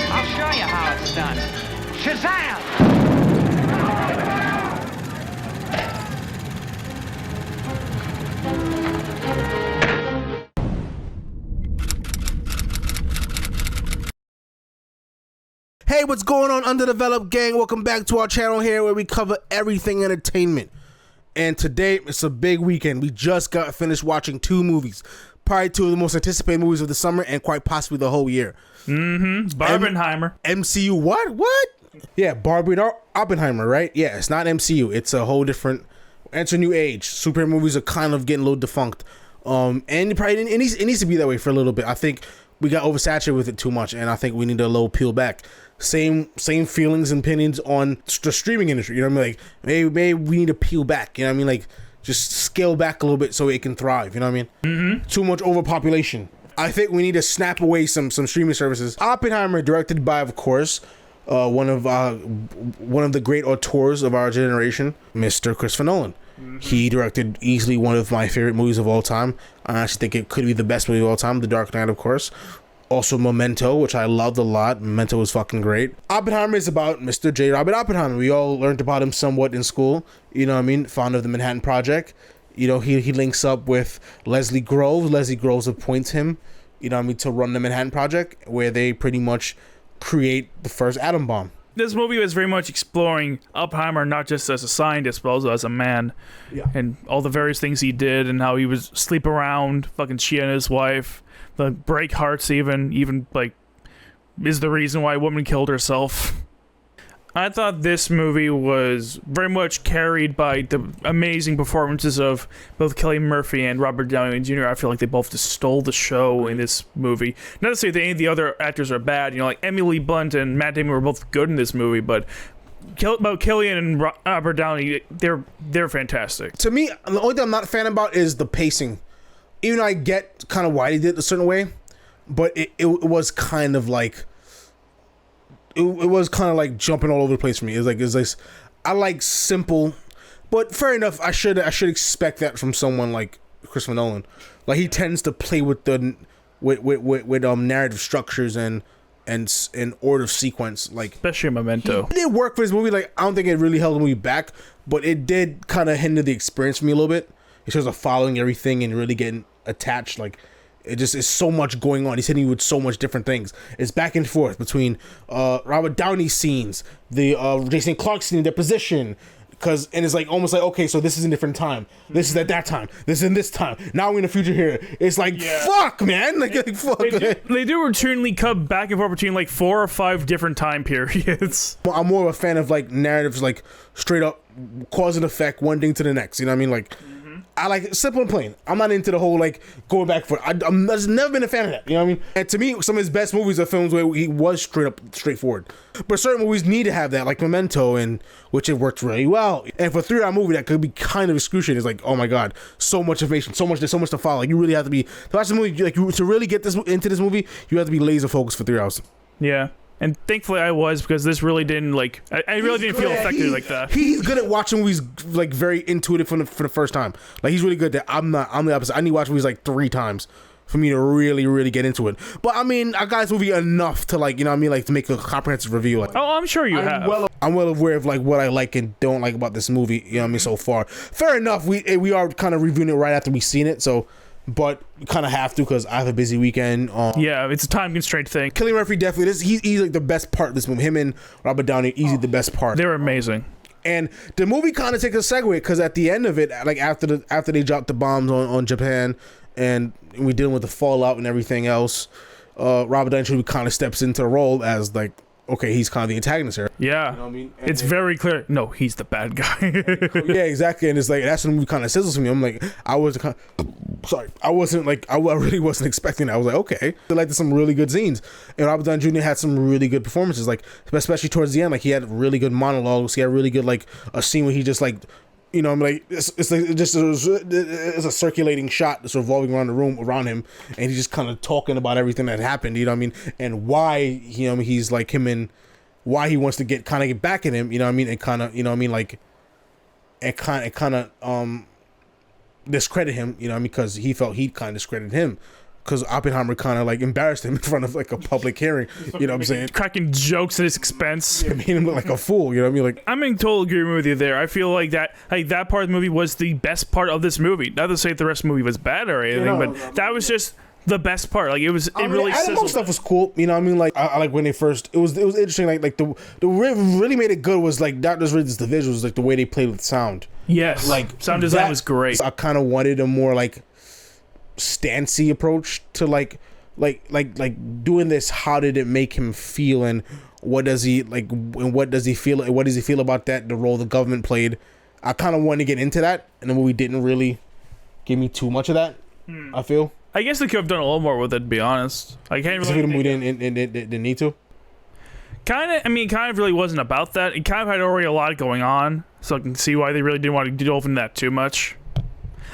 I'll show you how it's done. Shazam! Hey, what's going on, Underdeveloped gang? Welcome back to our channel here where we cover everything entertainment. And today, it's a big weekend. We just got finished watching two movies. Probably two of the most anticipated movies of the summer and quite possibly the whole year. Barbenheimer. MCU, what? Yeah, Barbie and Oppenheimer, right? Yeah, it's not MCU. It's a whole different, it's a new age. Superhero movies are kind of getting a little defunct. And it needs to be that way for a little bit. I think we got oversaturated with it too much, and I think we need a little peel back. Same feelings and opinions on the streaming industry. You know what I mean? Like maybe we need to peel back. You know what I mean? Like just scale back a little bit so it can thrive. You know what I mean? Too much overpopulation. I think we need to snap away some streaming services. Oppenheimer, directed by, of course, one of the great auteurs of our generation, Mr. Christopher Nolan. He directed easily one of my favorite movies of all time. I actually think it could be the best movie of all time, The Dark Knight, of course. Also Memento, which I loved a lot. Memento was fucking great. Oppenheimer is about Mr. J. Robert Oppenheimer. We all learned about him somewhat in school. You know what I mean? Founder of the Manhattan Project. You know, he links up with Leslie Groves. Leslie Groves appoints him, you know what I mean, to run the Manhattan Project, where they pretty much create the first atom bomb. This movie was very much exploring Oppenheimer not just as a scientist, but also as a man. Yeah. And all the various things he did and how he would sleep around, fucking she and his wife, like break hearts even like is the reason why a woman killed herself. I thought this movie was very much carried by the amazing performances of both Cillian Murphy and Robert Downey Jr. I feel like they both just stole the show in this movie. Not to say that any of the other actors are bad. You know, like Emily Blunt and Matt Damon were both good in this movie, but about Cillian and Robert Downey, they're fantastic. To me, the only thing I'm not a fan about is the pacing. Even though I get kind of why they did it a certain way, but it was kind of like... It was kind of like jumping all over the place for me. It's like I like simple, but fair enough. I should expect that from someone like Christopher Nolan. Like he tends to play with the with narrative structures and order of sequence. Like especially Memento. It did work for this movie. Like I don't think it really held the movie back, but it did kind of hinder the experience for me a little bit in terms of following everything and really getting attached. Like. It just is so much going on. He's hitting you with so much different things. It's back and forth between Robert Downey scenes, the Jason Clarke scene, their position, and it's like almost like, okay, so this is a different time. This is at that time. This is in this time. Now we're in the future here. It's like, fuck, man. Like fuck. They do routinely cut back and forth between like 4 or 5 different time periods. I'm more of a fan of like narratives, like straight up cause and effect, one thing to the next. You know what I mean? Like. I like it simple and plain. I'm not into the whole like going back for it. I've never been a fan of that. You know what I mean? And to me, some of his best movies are films where he was straightforward. But certain movies need to have that, like Memento, and which it worked really well. And for a 3-hour movie that could be kind of excruciating, it's like, oh my god, so much information, there's so much to follow. Like you really have to be to watch the movie. Like to really get into this movie, you have to be laser focused for 3 hours. Yeah. And thankfully I was, because this really didn't like I really didn't feel affected like that. He's good at watching movies like very intuitive for the first time. Like he's really good at that. I'm the opposite. I need to watch movies like 3 times for me to really get into it. But I mean, I got this movie enough to like, you know what I mean, like to make a comprehensive review. Like, oh, I'm sure have. I'm well aware of like what I like and don't like about this movie, you know what I mean, so far. Fair enough, we are kind of reviewing it right after we've seen it, so but we kind of have to because I have a busy weekend. Yeah, it's a time constraint thing. Cillian Murphy definitely he's like the best part of this movie. Him and Robert Downey, easily the best part. They're amazing. And the movie kind of takes a segue because at the end of it, like after they dropped the bombs on Japan and we dealing with the fallout and everything else, Robert Downey Jr. kind of steps into the role as like, okay, he's kind of the antagonist here. Yeah, you know what I mean? It's very clear. No, he's the bad guy. Yeah, exactly. And it's like that's when the movie kind of sizzles for me. I'm like, I really wasn't expecting that. I was like, okay, like there's some really good scenes, and Robert Downey Jr. had some really good performances, like especially towards the end. Like he had really good monologues. He had really good like a scene where he just like, you know, I'm like it's like just it's a circulating shot that's revolving around the room around him, and he's just kind of talking about everything that happened. You know what I mean? And why he's like him and why he wants to get back at him. You know what I mean? And kind of, you know what I mean, like and kind of discredit him, you know, because he felt he'd kind of discredited him. Because Oppenheimer kind of like embarrassed him in front of like a public hearing, you know what I'm saying? Cracking jokes at his expense. Made him look like a fool, you know what I mean? Like, I'm in total agreement with you there. I feel like that part of the movie was the best part of this movie. Not to say the rest of the movie was bad or anything, but that was just the best part. Like it was, really. The most stuff was cool, you know what I mean? Like I like when they first, it was interesting. Like the really made it good was like not just really just the visuals, like the way they played with sound. Yes, like sound design was great. I kind of wanted a more like stancy approach to like doing this. How did it make him feel, and what does he like, and what does he feel, and what does he feel about that, the role the government played? I kind of wanted to get into that, and the movie didn't really give me too much of that. I feel. I guess they could have done a little more with it, to be honest. I can't really. The movie didn't need to. Kind of really wasn't about that. It kind of had already a lot going on, so I can see why they really didn't want to delve into that too much.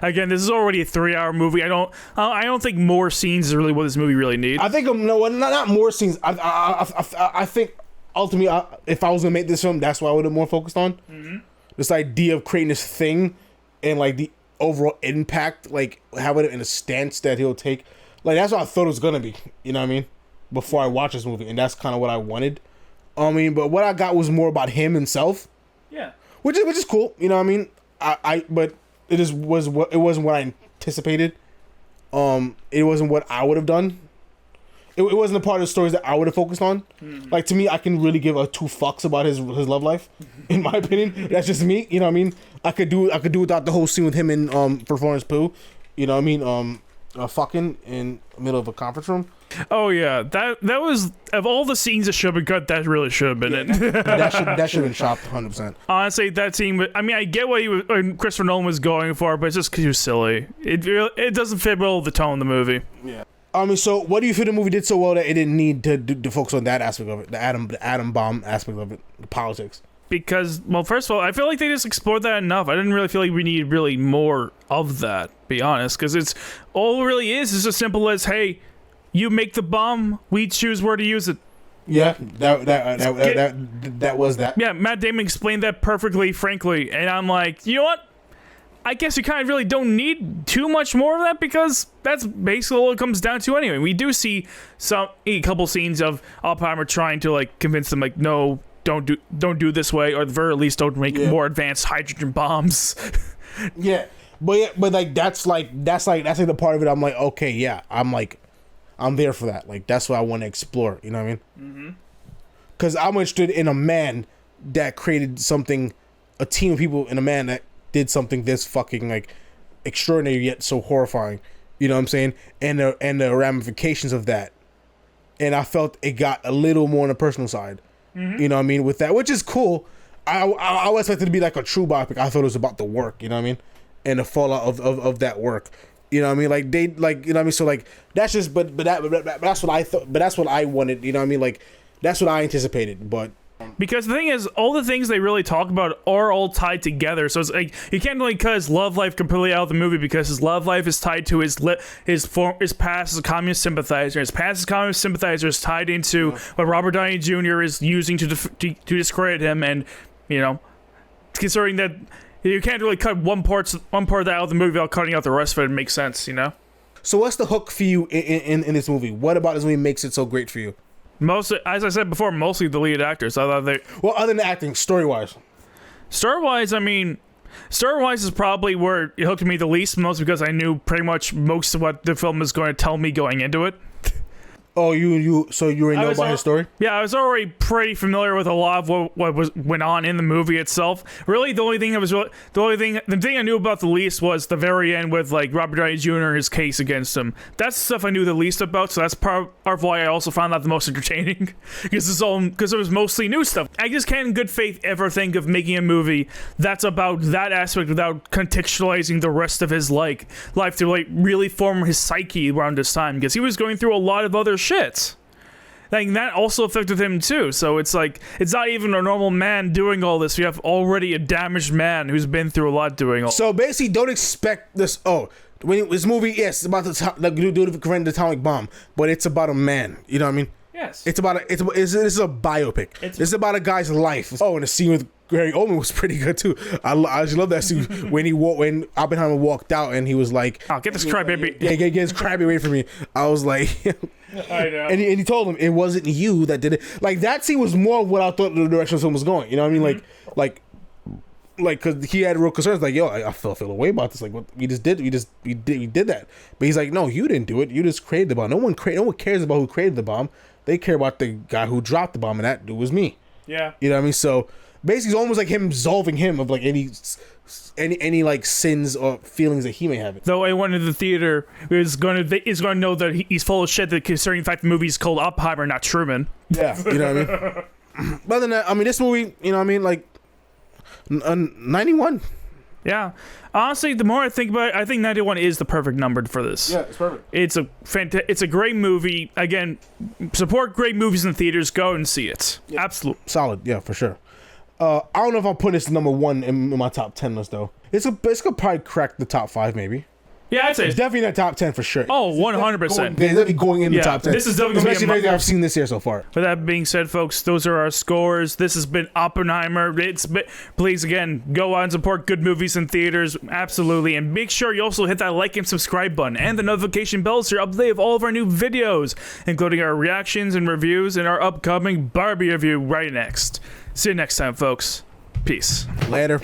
Again, this is already a 3-hour movie. I don't think more scenes is really what this movie really needs. I think not more scenes. I think ultimately, if I was gonna make this film, that's what I would have more focused on. Mm-hmm. This idea of creating this thing and like the overall impact, like having it in a stance that he'll take. Like that's what I thought it was gonna be. You know what I mean? Before I watched this movie, and that's kind of what I wanted. But what I got was more about him himself. Yeah. Which is cool. You know what I mean? But it wasn't what I anticipated. It wasn't what I would have done. It wasn't a part of the stories that I would have focused on. Mm-hmm. Like to me, I can really give a 2 fucks about his love life. In my opinion, that's just me. You know what I mean? I could do without the whole scene with him in for Florence Pugh. You know what I mean? Fucking in the middle of a conference room. Oh yeah, that was, of all the scenes that should have been cut, that really should have been it. that should have been chopped 100%. Honestly, that scene. I mean, I get what Christopher Nolan was going for, but it's just because he was silly. It doesn't fit well with the tone of the movie. Yeah. So what do you feel the movie did so well that it didn't need to focus on that aspect of it, the atom bomb aspect of it, the politics? Because, well, first of all, I feel like they just explored that enough. I didn't really feel like we needed really more of that, to be honest, because it's all it really is as simple as, hey, you make the bomb, we choose where to use it. Yeah, that was that. Yeah, Matt Damon explained that perfectly, frankly, and I'm like, you know what? I guess you kind of really don't need too much more of that, because that's basically all it comes down to anyway. We do see a couple scenes of Oppenheimer trying to like convince them, like, no, don't do this way, or at the very least, don't make more advanced hydrogen bombs. Yeah, but like that's like the part of it. I'm like, okay, yeah, I'm there for that. Like that's what I want to explore. You know what I mean? Mm-hmm. Because I'm interested in a man that created something, a team of people, and a man that did something this fucking like extraordinary yet so horrifying. You know what I'm saying? And the ramifications of that. And I felt it got a little more on the personal side. Mm-hmm. You know what I mean? With that, which is cool. I always expected it to be like a true biopic. I thought it was about the work. You know what I mean? And the fallout of that work. You know what I mean? Like they like, you know what I mean? So like that's just but that's what I thought. But that's what I wanted. You know what I mean? Like that's what I anticipated. But because the thing is, all the things they really talk about are all tied together. So it's like you can't really cut his love life completely out of the movie, because his love life is tied to his past as a communist sympathizer. His past as a communist sympathizer is tied into what Robert Downey Jr. is using to discredit him. And you know, considering that you can't really cut one part of that out of the movie without cutting out the rest of it, it makes sense, you know. So what's the hook for you in this movie? What about this movie makes it so great for you? Mostly, as I said before, mostly the lead actors. I thought they. Well, other than acting, story-wise. Story-wise, I mean, story-wise is probably where it hooked me the least, mostly because I knew pretty much most of what the film was going to tell me going into it. Oh, so you already know about his story? Yeah, I was already pretty familiar with a lot of what went on in the movie itself. Really, the thing I knew about the least was the very end with like Robert Downey Jr. and his case against him. That's the stuff I knew the least about. So that's part of why I also found that the most entertaining, because it was mostly new stuff. I just can't, in good faith, ever think of making a movie that's about that aspect without contextualizing the rest of his life to like really form his psyche around this time, because he was going through a lot of other shit. Like that also affected him too. So it's like it's not even a normal man doing all this. You have already a damaged man who's been through a lot doing all. So basically, don't expect this. This movie, yes, it's about to prevent the atomic bomb, but it's about a man. You know what I mean? Yes. It's about this is a biopic. This is about a guy's life. Oh, and a scene with Gary Oldman was pretty good too. I just love that scene when Oppenheimer walked out and he was like, "Oh, get this crybaby! Yeah, get this crybaby away from me." I was like, I know. And he told him it wasn't you that did it. Like that scene was more what I thought the direction of the film was going. You know what I mean? Like, because he had real concerns. Like, yo, I feel away about this. Like, what we just did, we did that. But he's like, no, you didn't do it. You just created the bomb. No one cares about who created the bomb. They care about the guy who dropped the bomb, and that dude was me. Yeah. You know what I mean? So basically, it's almost like him absolving him of like any like sins or feelings that he may have. Though anyone in the theater is going to know that he's full of shit, that concerning the fact the movie's called Oppenheimer, not Truman. Yeah. You know what I mean? But other than that, I mean, this movie, you know what I mean, like. 91. Yeah, honestly, the more I think about it, I think 91 is the perfect number for this. Yeah, it's perfect. It's a great movie. Again, support great movies in the theaters. Go and see it. Yeah. Absolutely solid. Yeah, for sure. I don't know if I'll put this number 1 in my top 10 list though. It's gonna probably crack the top 5 maybe. Yeah, I'd say it's definitely in the top 10 for sure. Oh, 100%. It's definitely going in the top 10. This is definitely especially everything I've seen this year so far. With that being said, folks, those are our scores. This has been Oppenheimer. Please, again, go out and support good movies in theaters. Absolutely. And make sure you also hit that like and subscribe button and the notification bell so you're up to date with all of our new videos, including our reactions and reviews and our upcoming Barbie review right next. See you next time, folks. Peace. Later.